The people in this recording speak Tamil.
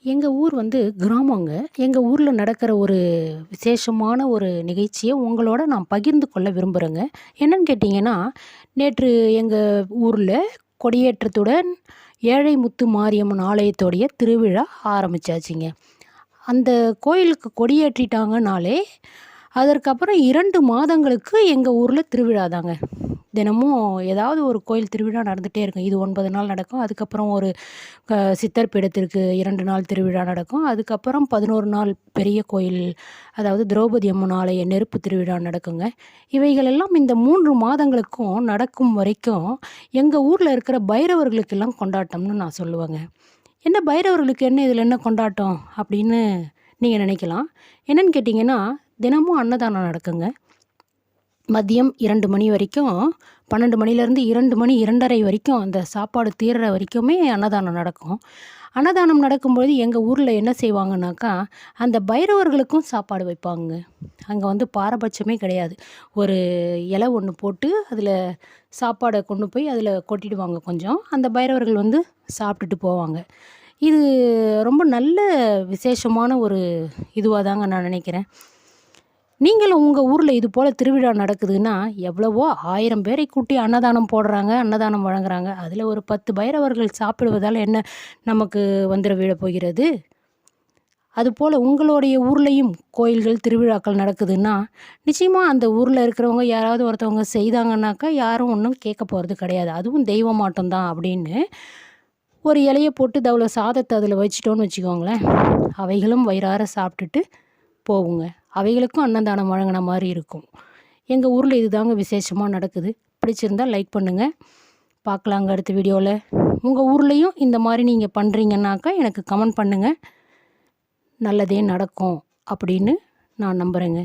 எங்கள் ஊர் கிராமங்க. எங்கள் ஊரில் நடக்கிற ஒரு விசேஷமான ஒரு நிகழ்ச்சியை உங்களோட நான் பகிர்ந்து கொள்ள விரும்புகிறேங்க. என்னன்னு கேட்டிங்கன்னா, நேற்று எங்கள் ஊரில் கொடியேற்றத்துடன் ஏழை முத்து மாரியம்மன் ஆலயத்தோடைய திருவிழா ஆரம்பிச்சாச்சுங்க. அந்த கோயிலுக்கு கொடியேற்றிட்டாங்கனாலே, அதற்கப்புறம் 2 மாதங்களுக்கு எங்கள் ஊரில் திருவிழா தாங்க. தினமும் ஏதாவது ஒரு கோயில் திருவிழா நடந்துகிட்டே இருக்கும். இது 9 நாள் நடக்கும். அதுக்கப்புறம் ஒரு சித்தர் பீடத்திற்கு 2 நாள் திருவிழா நடக்கும். அதுக்கப்புறம் 11 நாள் பெரிய கோயில், அதாவது திரௌபதி அம்மன் ஆலய நெருப்பு திருவிழா நடக்குங்க. இவைகளெல்லாம் இந்த 3 மாதங்களுக்கும் நடக்கும் வரைக்கும், எங்கள் ஊரில் இருக்கிற பைரவர்களுக்கெல்லாம் கொண்டாட்டம்னு நான் சொல்லுவேங்க. என்ன பைரவர்களுக்கு என்ன இதில் என்ன கொண்டாட்டம் அப்படின்னு நீங்கள் நினைக்கலாம். என்னன்னு கேட்டிங்கன்னா, தினமும் அன்னதானம் நடக்குங்க. மதியம் 2 மணி வரைக்கும், 12 மணிலேருந்து 2 மணி 2:30 வரைக்கும் அந்த சாப்பாடு தீர்ற வரைக்குமே அன்னதானம் நடக்கும். அன்னதானம் நடக்கும்பொழுது எங்கள் ஊரில் என்ன செய்வாங்கன்னாக்கா, அந்த பைரவர்களுக்கும் சாப்பாடு வைப்பாங்க. அங்கே பாரபட்சமே கிடையாது. ஒரு இலை ஒன்று போட்டு அதில் சாப்பாடை கொண்டு போய் அதில் கொட்டிடுவாங்க கொஞ்சம். அந்த பைரவர்கள் சாப்பிட்டுட்டு போவாங்க. இது ரொம்ப நல்ல விசேஷமான ஒரு இதுவாக தாங்க நான் நினைக்கிறேன். நீங்களும் உங்கள் ஊரில் இது போல் திருவிழா நடக்குதுன்னா, எவ்வளவோ 1000 பேரை கூட்டி அன்னதானம் போடுறாங்க, அன்னதானம் வழங்குறாங்க. அதில் ஒரு 10 பைரவர்கள் சாப்பிடுவதால் என்ன நமக்கு வந்துட விழ போகிறது? அதுபோல் உங்களுடைய ஊர்லேயும் கோயில்கள், திருவிழாக்கள் நடக்குதுன்னா, நிச்சயமாக அந்த ஊரில் இருக்கிறவங்க யாராவது ஒருத்தவங்க செய்தாங்கன்னாக்கா, யாரும் ஒன்றும் கேட்க போகிறது கிடையாது. அதுவும் தெய்வமாட்டம் தான் அப்படின்னு ஒரு இலைய போட்டு தவள சாதத்தை அதில் வச்சுட்டோன்னு வச்சுக்கோங்களேன், அவைகளும் வயிறார சாப்பிட்டுட்டு போகுங்க. அவைகளுக்கும் அன்னதானம் வழங்கின மாதிரி இருக்கும். எங்கள் ஊரில் இதுதாங்க விசேஷமாக நடக்குது. பிடிச்சிருந்தால் லைக் பண்ணுங்கள். பார்க்கலாங்க அடுத்த வீடியோவில். உங்கள் ஊர்லேயும் இந்த மாதிரி நீங்கள் பண்ணுறீங்கன்னாக்கா எனக்கு கமெண்ட் பண்ணுங்கள். நல்லதே நடக்கும் அப்படின்னு நான் நம்புகிறேங்க.